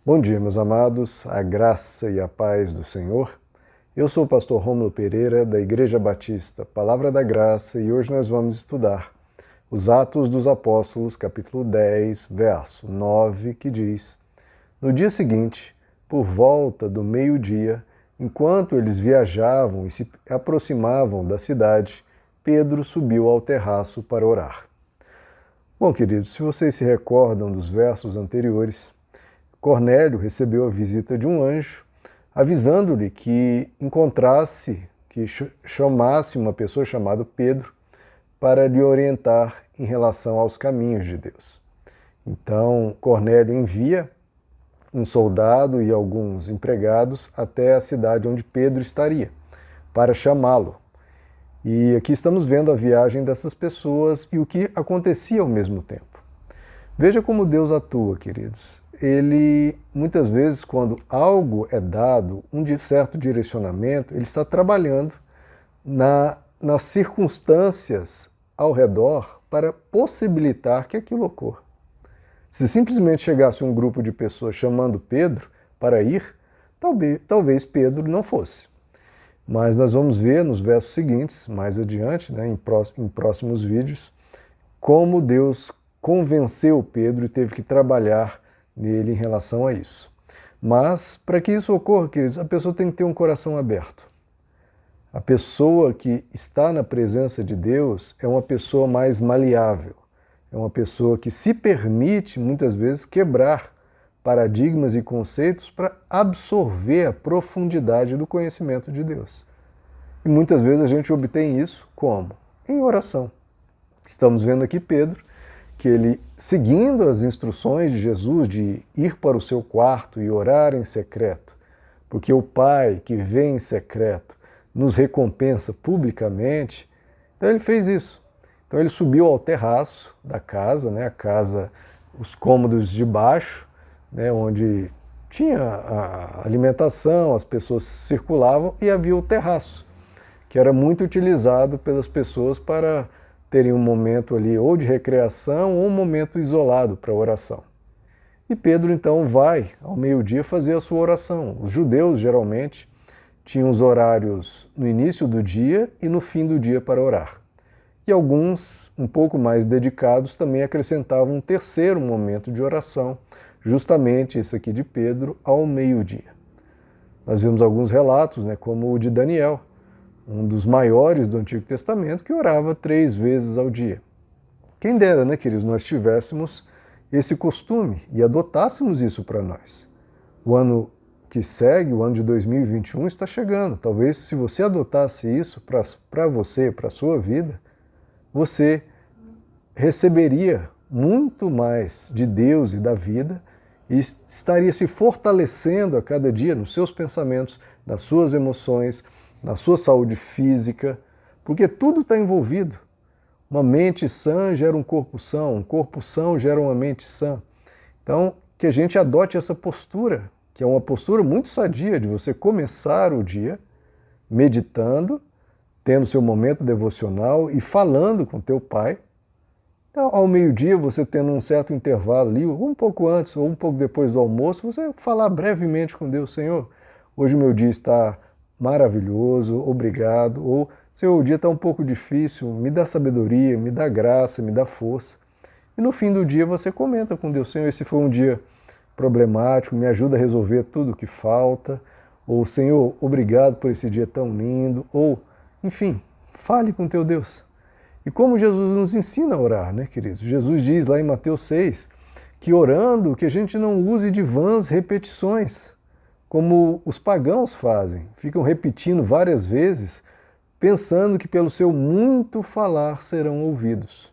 Bom dia, meus amados, a graça e a paz do Senhor. Eu sou o pastor Rômulo Pereira, da Igreja Batista Palavra da Graça, e hoje nós vamos estudar os Atos dos Apóstolos, capítulo 10, verso 9, que diz: No dia seguinte, por volta do meio-dia, enquanto eles viajavam e se aproximavam da cidade, Pedro subiu ao terraço para orar. Bom, queridos, se vocês se recordam dos versos anteriores, Cornélio recebeu a visita de um anjo, avisando-lhe que chamasse uma pessoa chamada Pedro para lhe orientar em relação aos caminhos de Deus. Então, Cornélio envia um soldado e alguns empregados até a cidade onde Pedro estaria, para chamá-lo. E aqui estamos vendo a viagem dessas pessoas e o que acontecia ao mesmo tempo. Veja como Deus atua, queridos. Ele, muitas vezes, quando algo é dado, um certo direcionamento, ele está trabalhando nas circunstâncias ao redor para possibilitar que aquilo ocorra. Se simplesmente chegasse um grupo de pessoas chamando Pedro para ir, talvez Pedro não fosse. Mas nós vamos ver nos versos seguintes, mais adiante, em próximos vídeos, como Deus convenceu Pedro e teve que trabalhar nele em relação a isso. Mas, para que isso ocorra, queridos, a pessoa tem que ter um coração aberto. A pessoa que está na presença de Deus é uma pessoa mais maleável, é uma pessoa que se permite, muitas vezes, quebrar paradigmas e conceitos para absorver a profundidade do conhecimento de Deus. E muitas vezes a gente obtém isso como? Em oração. Estamos vendo aqui Pedro, que ele, seguindo as instruções de Jesus de ir para o seu quarto e orar em secreto, porque o Pai que vê em secreto nos recompensa publicamente, então ele fez isso. Então ele subiu ao terraço da casa, a casa, os cômodos de baixo, onde tinha a alimentação, as pessoas circulavam, e havia o terraço, que era muito utilizado pelas pessoas para terem um momento ali ou de recreação ou um momento isolado para oração. E Pedro então vai ao meio-dia fazer a sua oração. Os judeus geralmente tinham os horários no início do dia e no fim do dia para orar. E alguns, um pouco mais dedicados, também acrescentavam um terceiro momento de oração, justamente esse aqui de Pedro, ao meio-dia. Nós vemos alguns relatos, como o de Daniel, um dos maiores do Antigo Testamento, que orava 3 vezes ao dia. Quem dera, queridos, nós tivéssemos esse costume e adotássemos isso para nós. O ano que segue, o ano de 2021, está chegando. Talvez, se você adotasse isso para você, para a sua vida, você receberia muito mais de Deus e da vida e estaria se fortalecendo a cada dia nos seus pensamentos, nas suas emoções, na sua saúde física, porque tudo está envolvido. Uma mente sã gera um corpo são gera uma mente sã. Então, que a gente adote essa postura, que é uma postura muito sadia de você começar o dia meditando, tendo seu momento devocional e falando com teu Pai. Então, ao meio-dia, você tendo um certo intervalo ali, ou um pouco antes, ou um pouco depois do almoço, você falar brevemente com Deus: Senhor, hoje o meu dia está maravilhoso, obrigado. Ou, Senhor, o dia está um pouco difícil, me dá sabedoria, me dá graça, me dá força. E no fim do dia você comenta com Deus: Senhor, esse foi um dia problemático, me ajuda a resolver tudo o que falta. Ou, Senhor, obrigado por esse dia tão lindo. Ou, enfim, fale com teu Deus. E como Jesus nos ensina a orar, queridos? Jesus diz lá em Mateus 6 que orando, que a gente não use de vãs repetições, como os pagãos fazem. Ficam repetindo várias vezes, pensando que pelo seu muito falar serão ouvidos.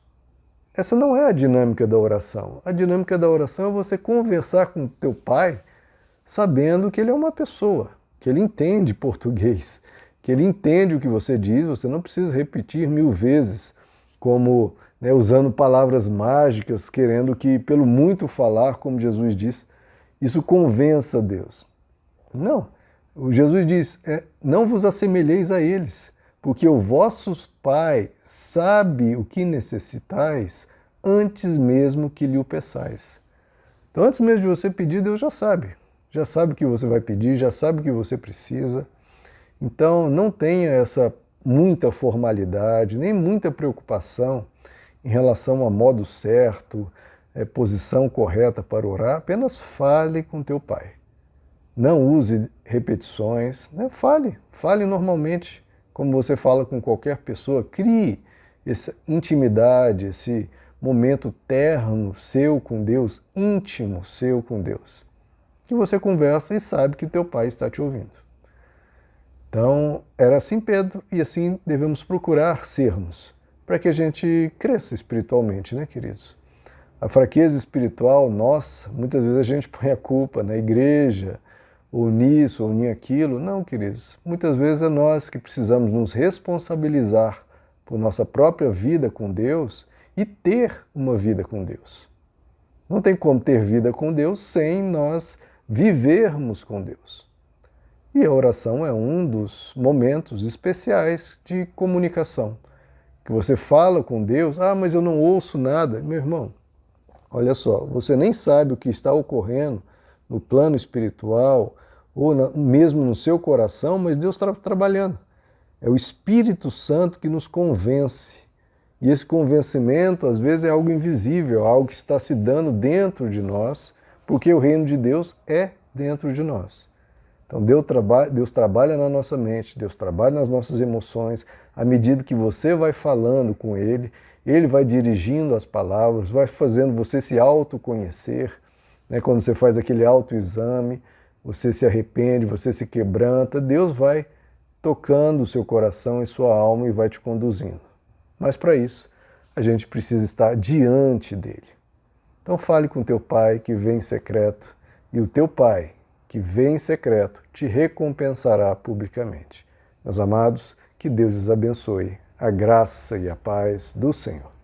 Essa não é a dinâmica da oração. A dinâmica da oração é você conversar com o teu Pai, sabendo que Ele é uma pessoa, que Ele entende português, que Ele entende o que você diz, você não precisa repetir 1000 vezes, como usando palavras mágicas, querendo que pelo muito falar, como Jesus diz, isso convença Deus. Não, Jesus diz: não vos assemelheis a eles, porque o vosso Pai sabe o que necessitais antes mesmo que lhe o peçais. Então, antes mesmo de você pedir, Deus já sabe. Já sabe o que você vai pedir, já sabe o que você precisa. Então, não tenha essa muita formalidade, nem muita preocupação em relação ao modo certo, posição correta para orar. Apenas fale com teu Pai. Não use repetições, né? Fale normalmente, como você fala com qualquer pessoa. Crie essa intimidade, esse momento terno seu com Deus, íntimo seu com Deus, que você conversa e sabe que teu Pai está te ouvindo. Então, era assim Pedro, e assim devemos procurar sermos, para que a gente cresça espiritualmente, né, queridos? A fraqueza espiritual nossa, muitas vezes a gente põe a culpa na igreja, ou nisso, ou em aquilo. Não, queridos, muitas vezes é nós que precisamos nos responsabilizar por nossa própria vida com Deus e ter uma vida com Deus. Não tem como ter vida com Deus sem nós vivermos com Deus. E a oração é um dos momentos especiais de comunicação. Que você fala com Deus, mas eu não ouço nada. Meu irmão, olha só, você nem sabe o que está ocorrendo no plano espiritual ou mesmo no seu coração, mas Deus está trabalhando. É o Espírito Santo que nos convence. E esse convencimento, às vezes, é algo invisível, algo que está se dando dentro de nós, porque o reino de Deus é dentro de nós. Então Deus trabalha na nossa mente, Deus trabalha nas nossas emoções. À medida que você vai falando com Ele, Ele vai dirigindo as palavras, vai fazendo você se autoconhecer. Né? Quando você faz aquele autoexame, você se arrepende, você se quebranta, Deus vai tocando o seu coração e sua alma e vai te conduzindo. Mas para isso, a gente precisa estar diante dele. Então fale com teu Pai que vem em secreto, e o teu Pai que vem em secreto te recompensará publicamente. Meus amados, que Deus os abençoe. A graça e a paz do Senhor.